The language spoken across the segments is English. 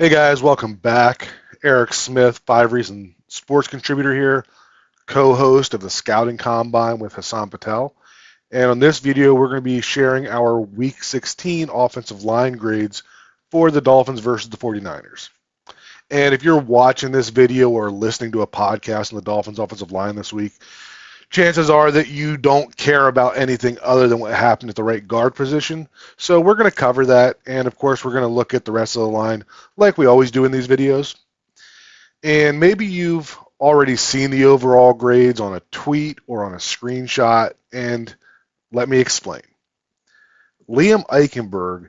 Hey guys, welcome back. Eric Smith, Five Reason Sports contributor here, co-host of the Scouting Combine with Hassan Patel. And on this video, we're going to be sharing our Week 16 offensive line grades for the Dolphins versus the 49ers. And if you're watching this video or listening to a podcast on the Dolphins offensive line this week, chances are that you don't care about anything other than what happened at the right guard position. So we're going to cover that, and of course we're going to look at the rest of the line like we always do in these videos. And maybe you've already seen the overall grades on a tweet or on a screenshot, and let me explain. Liam Eichenberg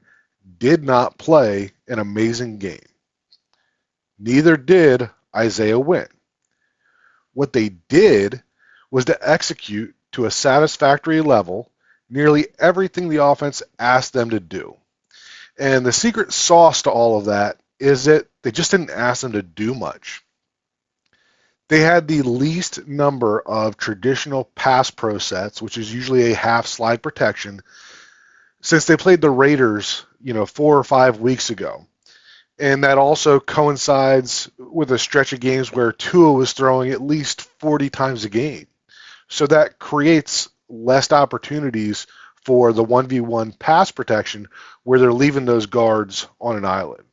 did not play an amazing game. Neither did Isaiah Wynn. What they did was to execute to a satisfactory level nearly everything the offense asked them to do. And the secret sauce to all of that is that they just didn't ask them to do much. They had the least number of traditional pass pro sets, which is usually a half slide protection, since they played the Raiders, 4 or 5 weeks ago. And that also coincides with a stretch of games where Tua was throwing at least 40 times a game. So that creates less opportunities for the 1v1 pass protection where they're leaving those guards on an island.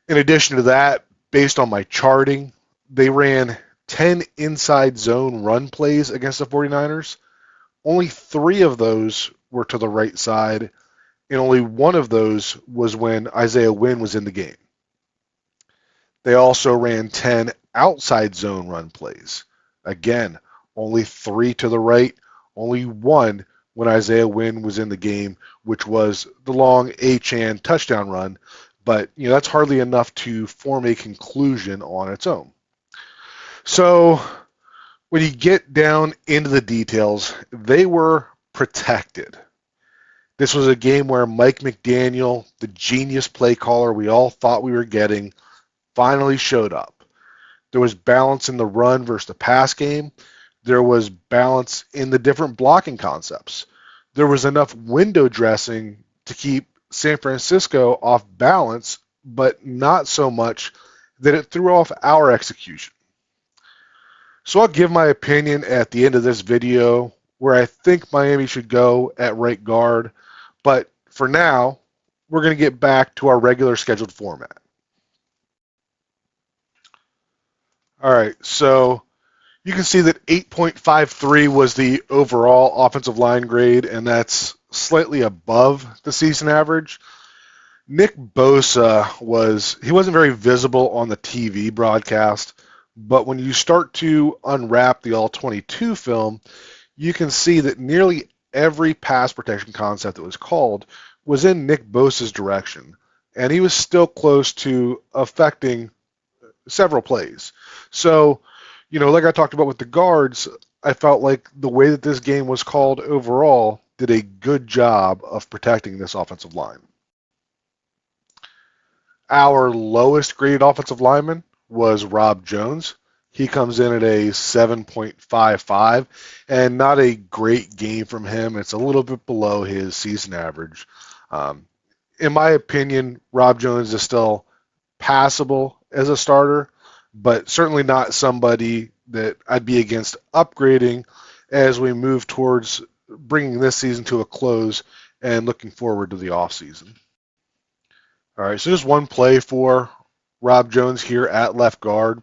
In addition to that, based on my charting, they ran 10 inside zone run plays against the 49ers. Only 3 of those were to the right side, and only 1 of those was when Isaiah Wynn was in the game. They also ran 10 outside zone run plays. Again, only 3 to the right, only 1 when Isaiah Wynn was in the game, which was the long Achane touchdown run. But that's hardly enough to form a conclusion on its own. So when you get down into the details, they were protected. This was a game where Mike McDaniel, the genius play caller we all thought we were getting, finally showed up. There was balance in the run versus the pass game. There was balance in the different blocking concepts. There was enough window dressing to keep San Francisco off balance, but not so much that it threw off our execution. So I'll give my opinion at the end of this video where I think Miami should go at right guard. But for now, we're going to get back to our regular scheduled format. All right, so you can see that 8.53 was the overall offensive line grade, and that's slightly above the season average. Nick Bosa wasn't very visible on the TV broadcast, but when you start to unwrap the All-22 film, you can see that nearly every pass protection concept that was called was in Nick Bosa's direction, and he was still close to affecting several plays. So, like I talked about with the guards, I felt like the way that this game was called overall did a good job of protecting this offensive line. Our lowest graded offensive lineman was Rob Jones. He comes in at a 7.55, and not a great game from him. It's a little bit below his season average. In my opinion, Rob Jones is still passable as a starter, but certainly not somebody that I'd be against upgrading as we move towards bringing this season to a close and looking forward to the offseason. All right, so just one play for Rob Jones here at left guard.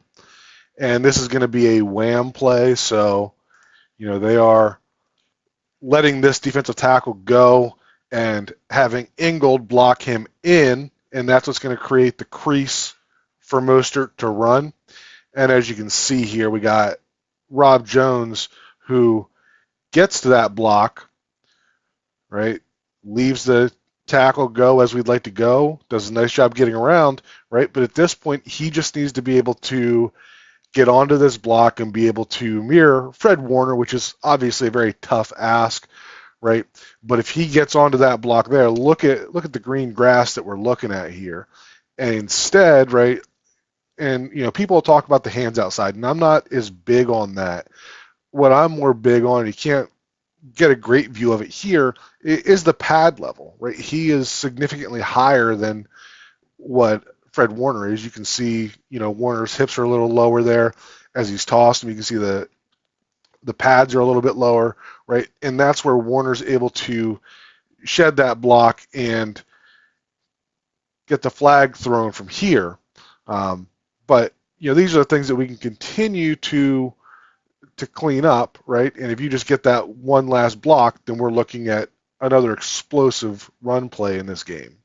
And this is going to be a wham play, so, they are letting this defensive tackle go and having Ingold block him in, and that's what's going to create the crease for Mostert to run. And as you can see here, we got Rob Jones who gets to that block, right, leaves the tackle go as we'd like to go, does a nice job getting around, right, but at this point, he just needs to be able to get onto this block and be able to mirror Fred Warner, which is obviously a very tough ask, right? But if he gets onto that block there, look at the green grass that we're looking at here. And instead, right, and people talk about the hands outside, and I'm not as big on that. What I'm more big on, and you can't get a great view of it here, is the pad level, right? He is significantly higher than what Fred Warner is. You can see, Warner's hips are a little lower there as he's tossed him. You can see the pads are a little bit lower, right? And that's where Warner's able to shed that block and get the flag thrown from here. But these are the things that we can continue to clean up, right? And if you just get that one last block, then we're looking at another explosive run play in this game.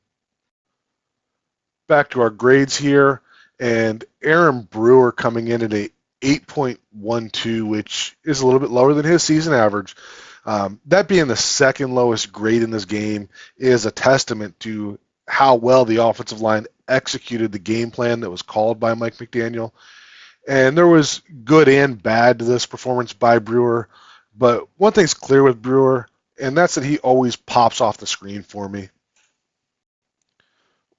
Back to our grades here, and Aaron Brewer coming in at a 8.12, which is a little bit lower than his season average. That being the second lowest grade in this game is a testament to how well the offensive line executed the game plan that was called by Mike McDaniel. And there was good and bad to this performance by Brewer. But one thing's clear with Brewer, and that's that he always pops off the screen for me.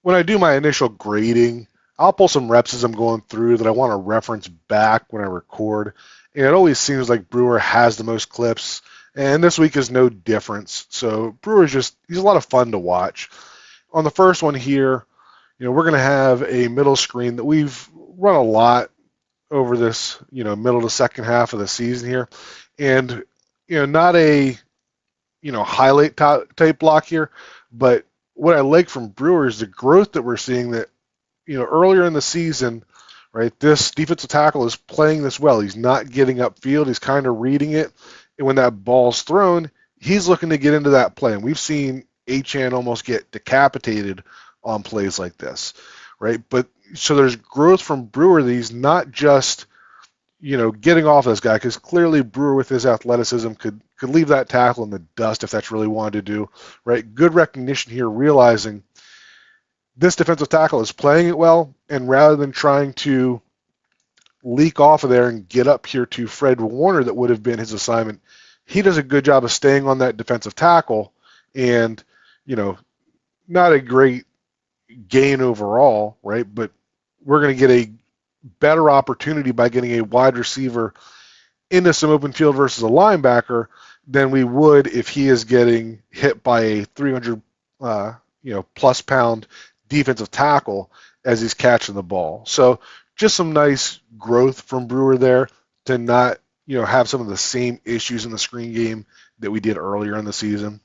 When I do my initial grading, I'll pull some reps as I'm going through that I want to reference back when I record. And it always seems like Brewer has the most clips, and this week is no difference. So Brewer's he's a lot of fun to watch. On the first one here, we're going to have a middle screen that we've run a lot over this, middle to second half of the season here. And, not a, highlight type block here, but what I like from Brewer is the growth that we're seeing that, earlier in the season, right, this defensive tackle is playing this well. He's not getting upfield. He's kind of reading it. And when that ball's thrown, he's looking to get into that play. And we've seen Achane almost get decapitated on plays like this, right? But so there's growth from Brewer that he's not just, getting off this guy, because clearly Brewer with his athleticism could leave that tackle in the dust if that's really wanted to do, right? Good recognition here, realizing this defensive tackle is playing it well, and rather than trying to leak off of there and get up here to Fred Warner that would have been his assignment, he does a good job of staying on that defensive tackle, and, not a great gain overall, right? But we're going to get a better opportunity by getting a wide receiver into some open field versus a linebacker than we would if he is getting hit by a 300 plus pound defensive tackle as he's catching the ball. So just some nice growth from Brewer there to not have some of the same issues in the screen game that we did earlier in the season.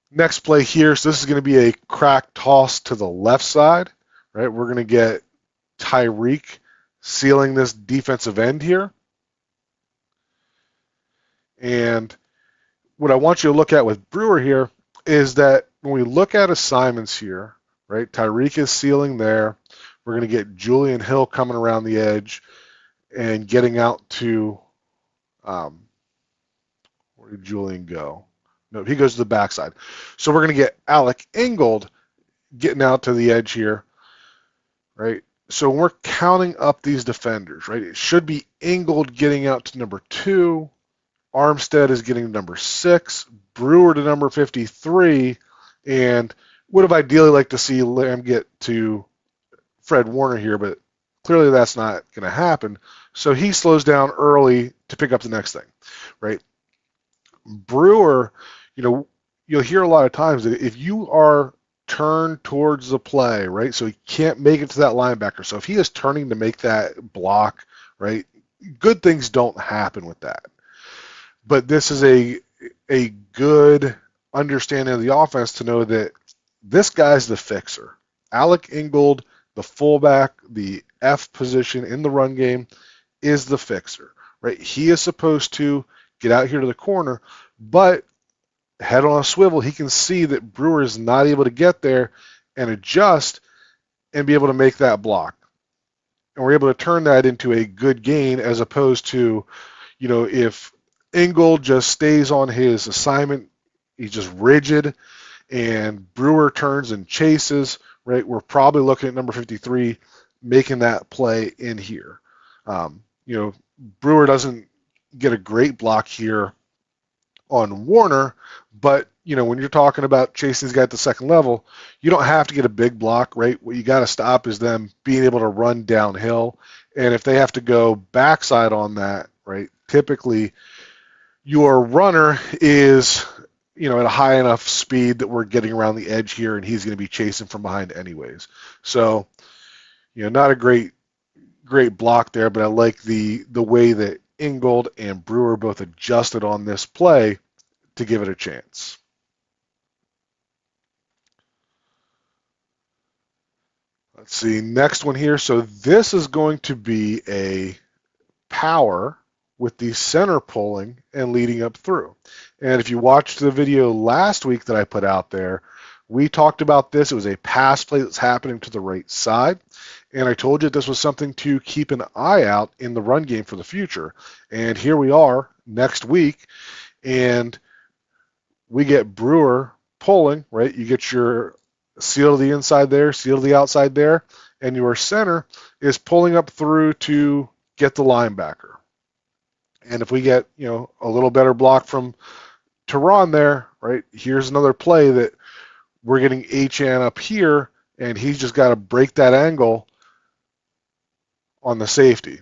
Next play here, so this is going to be a crack toss to the left side, right? We're going to get Tyreek sealing this defensive end here. And what I want you to look at with Brewer here is that when we look at assignments here, right, Tyreek is sealing there. We're going to get Julian Hill coming around the edge and getting out to, where did Julian go? No, he goes to the backside. So we're going to get Alec Ingold getting out to the edge here, right? So when we're counting up these defenders, right, it should be Ingold getting out to number 2, Armstead is getting to number 6, Brewer to number 53, and would have ideally liked to see Lamb get to Fred Warner here, but clearly that's not going to happen. So he slows down early to pick up the next thing, right? Brewer, you'll hear a lot of times that if you are turned towards the play, right, so he can't make it to that linebacker. So if he is turning to make that block, right, good things don't happen with that. But this is a good understanding of the offense to know that this guy's the fixer. Alec Ingold, the fullback, the F position in the run game, is the fixer, right? He is supposed to get out here to the corner, but head on a swivel, he can see that Brewer is not able to get there and adjust and be able to make that block. And we're able to turn that into a good gain as opposed to, if Ingold just stays on his assignment, he's just rigid, and Brewer turns and chases, right? We're probably looking at number 53 making that play in here. Brewer doesn't get a great block here on Warner, but when you're talking about chasing this guy at the second level, you don't have to get a big block, right? What you got to stop is them being able to run downhill, and if they have to go backside on that, right, typically your runner is at a high enough speed that we're getting around the edge here, and he's going to be chasing from behind anyways. So, not a great block there, but I like the way that Ingold and Brewer both adjusted on this play to give it a chance. Let's see, next one here. So this is going to be a power with the center pulling and leading up through. And if you watched the video last week that I put out there, we talked about this. It was a pass play that's happening to the right side. And I told you this was something to keep an eye out in the run game for the future. And here we are next week, and we get Brewer pulling, right? You get your seal to the inside there, seal to the outside there, and your center is pulling up through to get the linebacker. And if we get, a little better block from Tehran there, right, here's another play that we're getting Achane up here, and he's just got to break that angle on the safety.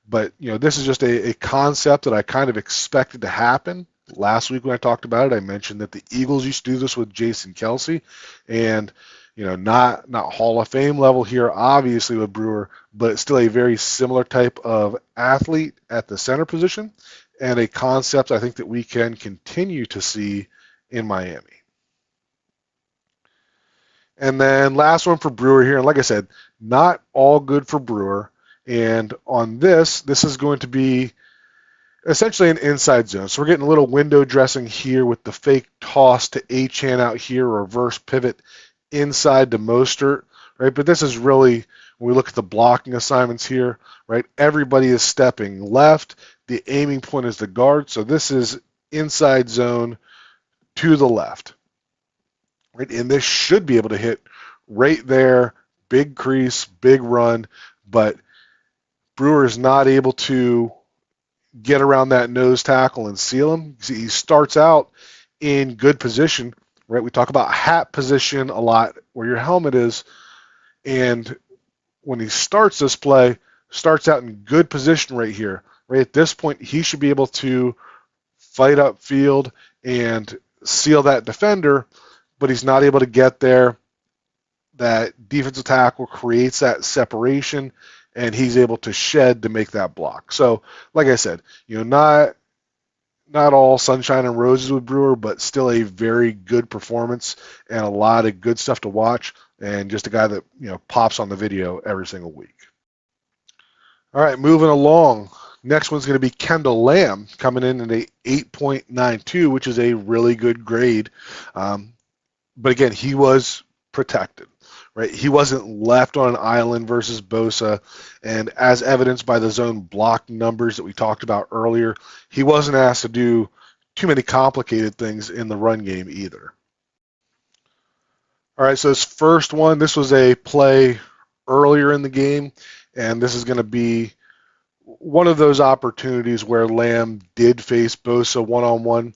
But, this is just a concept that I kind of expected to happen. Last week when I talked about it, I mentioned that the Eagles used to do this with Jason Kelce, and not Hall of Fame level here, obviously with Brewer, but still a very similar type of athlete at the center position, and a concept I think that we can continue to see in Miami. And then last one for Brewer here, and like I said, not all good for Brewer. And on this is going to be essentially an inside zone. So we're getting a little window dressing here with the fake toss to Achane out here, reverse pivot inside to Mostert, right? But this is really, when we look at the blocking assignments here, right, everybody is stepping left. The aiming point is the guard. So this is inside zone to the left, right? And this should be able to hit right there, big crease, big run, but Brewer is not able to get around that nose tackle and seal him. He starts out in good position, right? We talk about hat position a lot, where your helmet is, and when he starts this play, starts out in good position right here. Right at this point, he should be able to fight upfield and seal that defender, but he's not able to get there. That defensive tackle creates that separation, and he's able to shed to make that block. So, like I said, not all sunshine and roses with Brewer, but still a very good performance and a lot of good stuff to watch, and just a guy that pops on the video every single week. All right, moving along. Next one's going to be Kendall Lamb, coming in at a 8.92, which is a really good grade. But again, he was protected. Right, he wasn't left on an island versus Bosa, and as evidenced by the zone block numbers that we talked about earlier, he wasn't asked to do too many complicated things in the run game either. All right, so this first one, this was a play earlier in the game, and this is going to be one of those opportunities where Lamb did face Bosa one-on-one,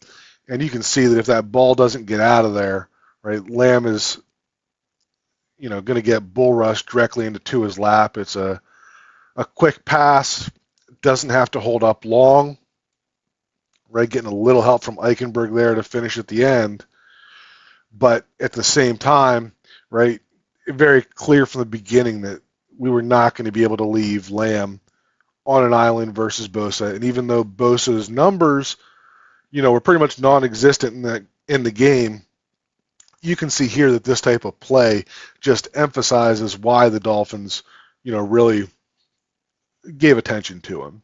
and you can see that if that ball doesn't get out of there, right, Lamb is going to get bull rushed directly into Tua's lap. It's a quick pass, doesn't have to hold up long, right? Getting a little help from Eichenberg there to finish at the end. But at the same time, right, very clear from the beginning that we were not going to be able to leave Lamb on an island versus Bosa. And even though Bosa's numbers, were pretty much non-existent in the game, you can see here that this type of play just emphasizes why the Dolphins, really gave attention to him.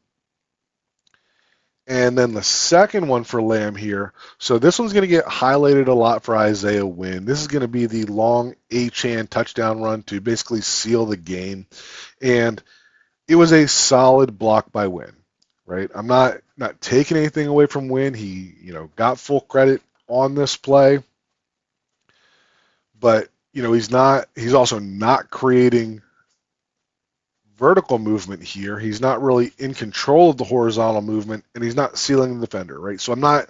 And then the second one for Lamb here, so this one's going to get highlighted a lot for Isaiah Wynn. This is going to be the long Achane touchdown run to basically seal the game. And it was a solid block by Wynn, right? I'm not taking anything away from Wynn. He, got full credit on this play. But, he's also not creating vertical movement here. He's not really in control of the horizontal movement, and he's not sealing the defender, right? So I'm not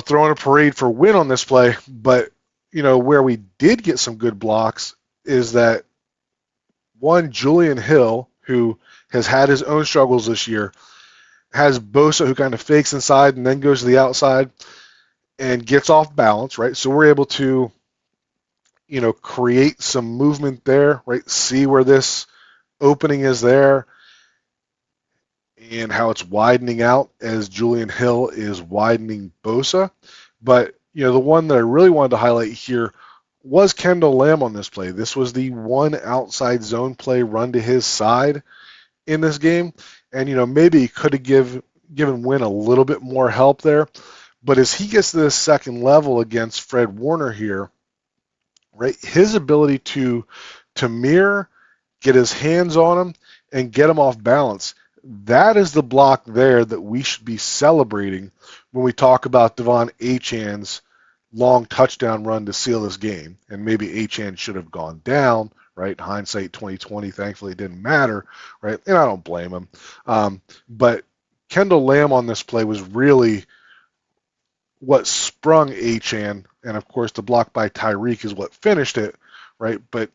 throwing a parade for Win on this play, but, where we did get some good blocks is that one, Julian Hill, who has had his own struggles this year, has Bosa who kind of fakes inside and then goes to the outside. and gets off balance, right? So we're able to, create some movement there, right? See where this opening is there and how it's widening out as Julian Hill is widening Bosa. But, the one that I really wanted to highlight here was Kendall Lamb on this play. This was the one outside zone play run to his side in this game. And, maybe he could have given Wynn a little bit more help there. But as he gets to this second level against Fred Warner here, right, his ability to mirror, get his hands on him, and get him off balance, that is the block there that we should be celebrating when we talk about Devon Achan's long touchdown run to seal this game. And maybe Achan should have gone down, right? Hindsight 2020, thankfully it didn't matter, right? And I don't blame him. But Kendall Lamb on this play was really what sprung Achan, and of course the block by Tyreek is what finished it, right? But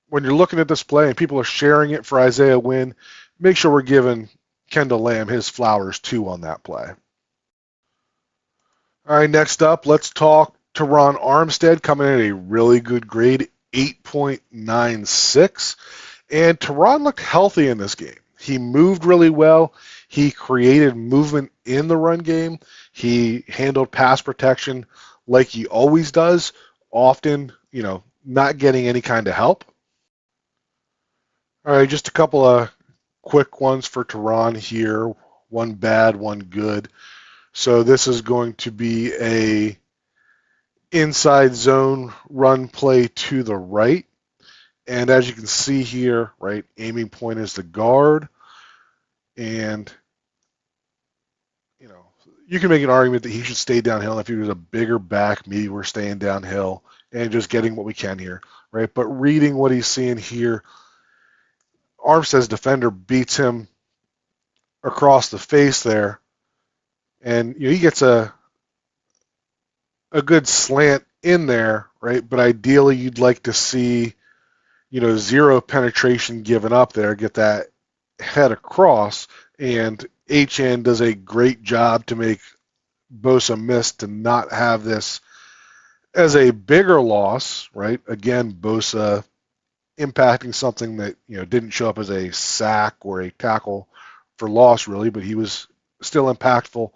when you're looking at this play and people are sharing it for Isaiah Wynn, make sure we're giving Kendall Lamb his flowers too on that play. All right, next up, let's talk Teron Armstead coming in at a really good grade, 8.96. And Teron looked healthy in this game. He moved really well. He created movement in the run game. He handled pass protection like he always does, often, not getting any kind of help. All right, just a couple of quick ones for Teron here. One bad, one good. So this is going to be a inside zone run play to the right. And as you can see here, right, aiming point is the guard. And, you can make an argument that he should stay downhill. If he was a bigger back, maybe we're staying downhill and just getting what we can here, right? But reading what he's seeing here, Armstead's defender beats him across the face there. And, he gets a good slant in there, right? But ideally you'd like to see, zero penetration given up there, get that head across, and HN does a great job to make Bosa miss to not have this as a bigger loss, right? Again, Bosa impacting something that, didn't show up as a sack or a tackle for loss really, but he was still impactful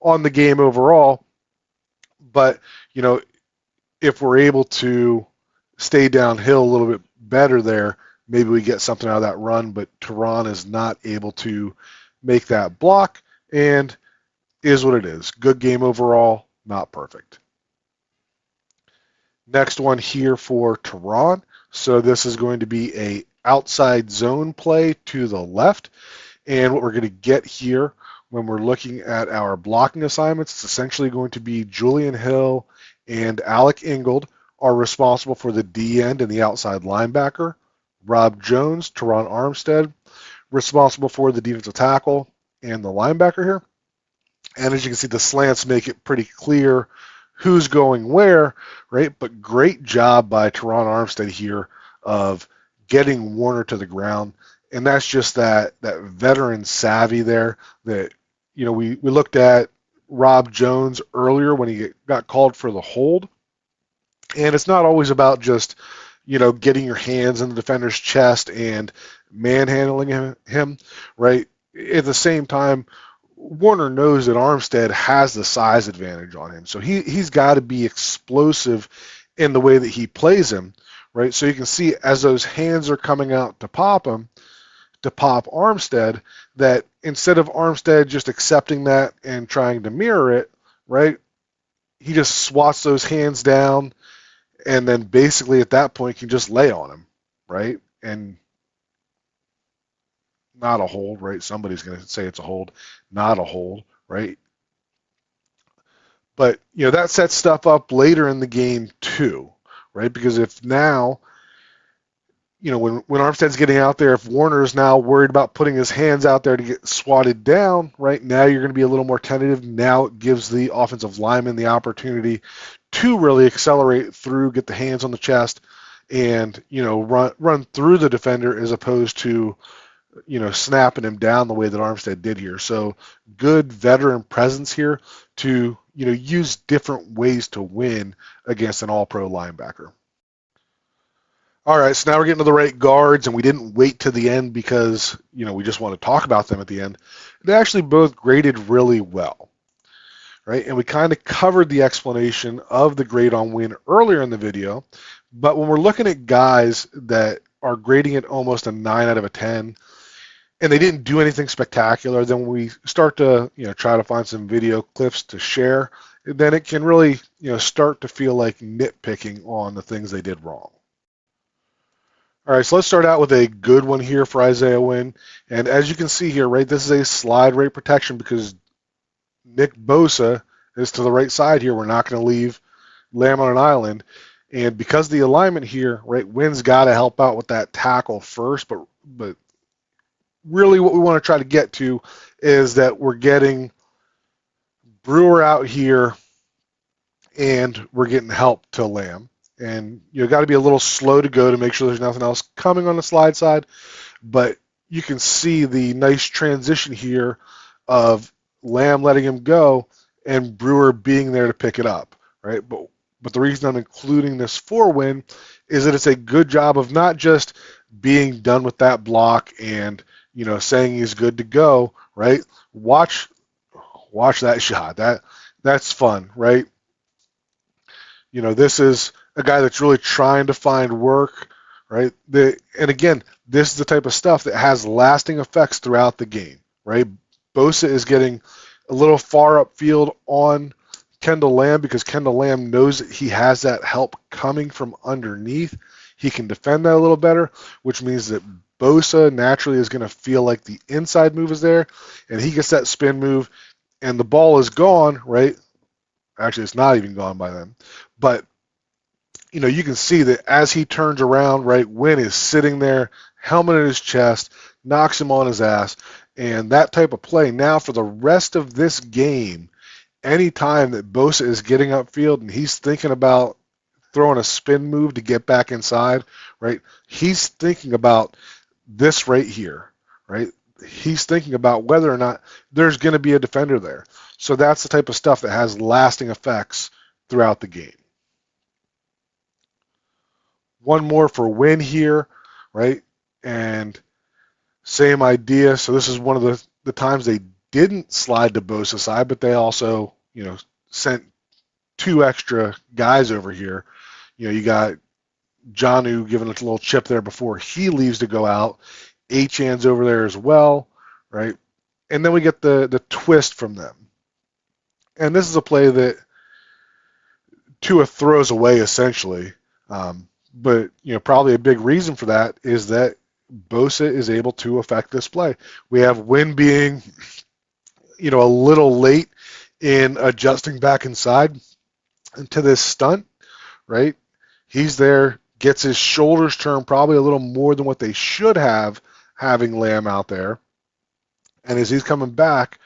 on the game overall. But, if we're able to stay downhill a little bit better there, maybe we get something out of that run, but Teron is not able to make that block, and is what it is. Good game overall, not perfect. Next one here for Teron. So this is going to be a outside zone play to the left, and what we're going to get here when we're looking at our blocking assignments, it's essentially going to be Julian Hill and Alec Ingold are responsible for the D end and the outside linebacker. Rob Jones, Teron Armstead, responsible for the defensive tackle and the linebacker here. And as you can see, the slants make it pretty clear who's going where, right? But great job by Teron Armstead here of getting Warner to the ground. And that's just that veteran savvy there that, we looked at Rob Jones earlier when he got called for the hold. And it's not always about just, getting your hands in the defender's chest and manhandling him, right? At the same time, Warner knows that Armstead has the size advantage on him. So he's got to be explosive in the way that he plays him, right? So you can see as those hands are coming out to pop him, to pop Armstead, that instead of Armstead just accepting that and trying to mirror it, right, he just swats those hands down and then basically at that point can just lay on him, right? And not a hold, right? Somebody's going to say it's a hold, not a hold, right? But, that sets stuff up later in the game too, right? Because if now, when Armstead's getting out there, if Warner is now worried about putting his hands out there to get swatted down, right, now you're going to be a little more tentative. Now it gives the offensive lineman the opportunity to really accelerate through, get the hands on the chest, and, run through the defender as opposed to, snapping him down the way that Armstead did here. So good veteran presence here to, use different ways to win against an all-pro linebacker. All right, so now we're getting to the right guards, and we didn't wait to the end because, we just want to talk about them at the end. They actually both graded really well, right? And we kind of covered the explanation of the grade on win earlier in the video, but when we're looking at guys that are grading it almost a 9 out of a 10, and they didn't do anything spectacular, then when we start to, try to find some video clips to share, then it can really, start to feel like nitpicking on the things they did wrong. All right, so let's start out with a good one here for Isaiah Wynn. And as you can see here, right, this is a slide rate protection because Nick Bosa is to the right side here. We're not going to leave Lamb on an island. And because of the alignment here, right, Wynn's got to help out with that tackle first. But really what we want to try to get to is that we're getting Brewer out here and we're getting help to Lamb. And got to be a little slow to go to make sure there's nothing else coming on the slide side. But you can see the nice transition here of Lamb letting him go and Brewer being there to pick it up, right? But the reason I'm including this for Wynn is that it's a good job of not just being done with that block and saying he's good to go, right? Watch that shot. That's fun, right? This is a guy that's really trying to find work, right? And again, this is the type of stuff that has lasting effects throughout the game, right? Bosa is getting a little far upfield on Kendall Lamb because Kendall Lamb knows that he has that help coming from underneath. He can defend that a little better, which means that Bosa naturally is going to feel like the inside move is there, and he gets that spin move, and the ball is gone, right? Actually, it's not even gone by then. But, you can see that as he turns around, right, Wynn is sitting there, helmet in his chest, knocks him on his ass, and that type of play. Now, for the rest of this game, any time that Bosa is getting upfield and he's thinking about throwing a spin move to get back inside, right, he's thinking about this right here, right? He's thinking about whether or not there's going to be a defender there. So that's the type of stuff that has lasting effects throughout the game. One more for Wynn here, right? And same idea. So this is one of the times they didn't slide to Bosa's side, but they also, sent 2 extra guys over here. You got Jonnu giving a little chip there before he leaves to go out. Achan's over there as well, right? And then we get the twist from them. And this is a play that Tua throws away essentially. But probably a big reason for that is that Bosa is able to affect this play. We have Wynn being, a little late in adjusting back inside into this stunt, right? He's there, gets his shoulders turned probably a little more than what they should have, having Lamb out there. And as he's coming back,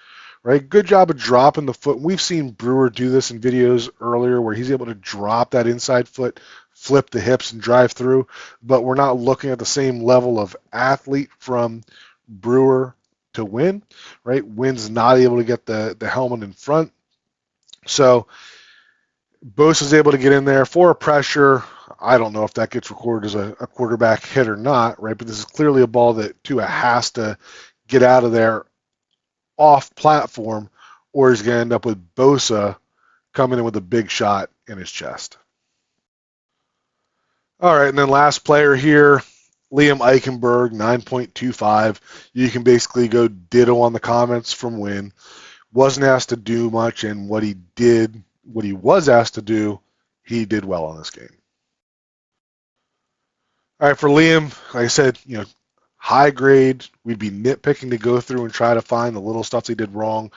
right, good job of dropping the foot. We've seen Brewer do this in videos earlier where he's able to drop that inside foot, flip the hips, and drive through. But we're not looking at the same level of athlete from Brewer to Wynn, right? Wynn's not able to get the helmet in front. So Bosa's able to get in there for a pressure. I don't know if that gets recorded as a quarterback hit or not, right? But this is clearly a ball that Tua has to get out of there off platform, or he's going to end up with Bosa coming in with a big shot in his chest. All right, and then last player here, Liam Eichenberg, 9.25. You can basically go ditto on the comments from Wynn. Wasn't asked to do much, and what he was asked to do, he did well on this game. All right, for Liam, like I said, high grade. We'd be nitpicking to go through and try to find the little stuff they did wrong.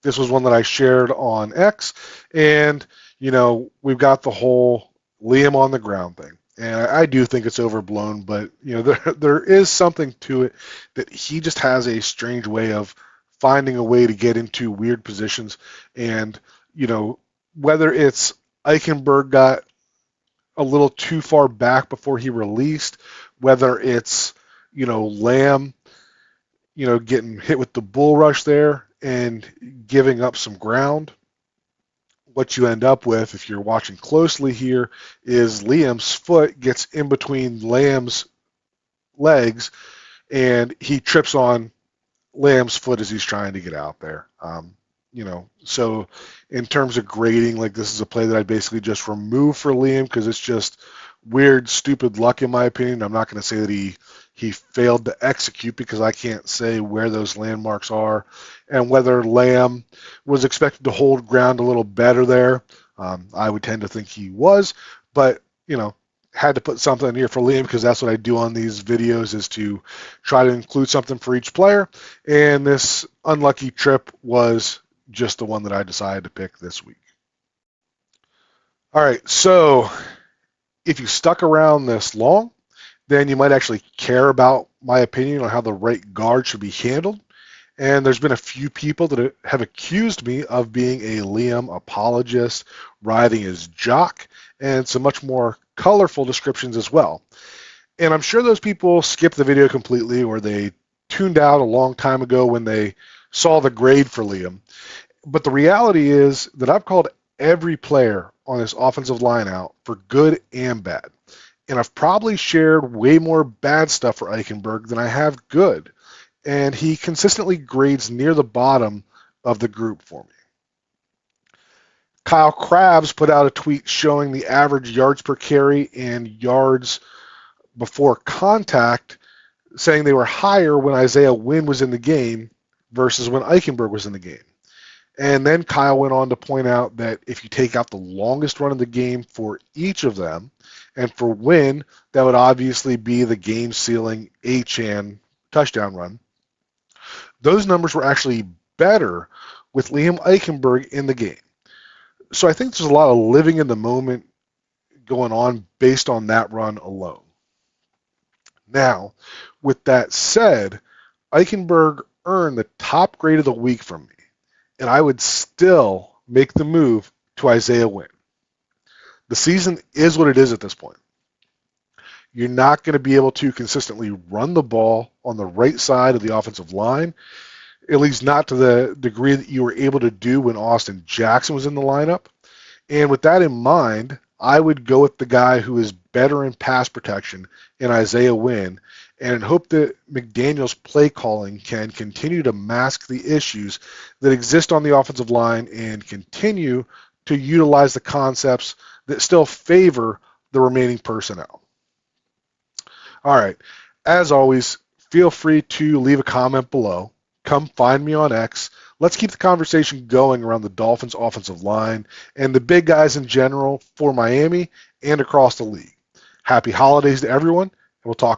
This was one that I shared on X, and we've got the whole Liam on the ground thing, and I do think it's overblown. But there is something to it that he just has a strange way of finding a way to get into weird positions, and whether it's Eichenberg got a little too far back before he released, whether it's Lamb, getting hit with the bull rush there and giving up some ground, what you end up with, if you're watching closely here, is Liam's foot gets in between Lamb's legs, and he trips on Lamb's foot as he's trying to get out there. So in terms of grading, like, this is a play that I basically just remove for Liam because it's just weird, stupid luck in my opinion. I'm not going to say that he failed to execute because I can't say where those landmarks are and whether Lamb was expected to hold ground a little better there. I would tend to think he was, but had to put something in here for Liam because that's what I do on these videos, is to try to include something for each player. And this unlucky trip was just the one that I decided to pick this week. All right, so if you stuck around this long, then you might actually care about my opinion on how the right guard should be handled. And there's been a few people that have accused me of being a Liam apologist, riding his jock, and some much more colorful descriptions as well. And I'm sure those people skipped the video completely, or they tuned out a long time ago when they saw the grade for Liam. But the reality is that I've called every player on this offensive line out for good and bad. And I've probably shared way more bad stuff for Eichenberg than I have good. And he consistently grades near the bottom of the group for me. Kyle Krabs put out a tweet showing the average yards per carry and yards before contact, saying they were higher when Isaiah Wynn was in the game versus when Eichenberg was in the game. And then Kyle went on to point out that if you take out the longest run of the game for each of them, and for Wynn, that would obviously be the game-sealing Achane touchdown run, those numbers were actually better with Liam Eichenberg in the game. So I think there's a lot of living in the moment going on based on that run alone. Now, with that said, Eichenberg earned the top grade of the week from me, and I would still make the move to Isaiah Wynn. The season is what it is at this point. You're not going to be able to consistently run the ball on the right side of the offensive line, at least not to the degree that you were able to do when Austin Jackson was in the lineup. And with that in mind, I would go with the guy who is better in pass protection in Isaiah Wynn, and hope that McDaniel's play calling can continue to mask the issues that exist on the offensive line and continue to utilize the concepts that still favor the remaining personnel. All right, as always, feel free to leave a comment below. Come find me on X. Let's keep the conversation going around the Dolphins offensive line and the big guys in general for Miami and across the league. Happy holidays to everyone, and we'll talk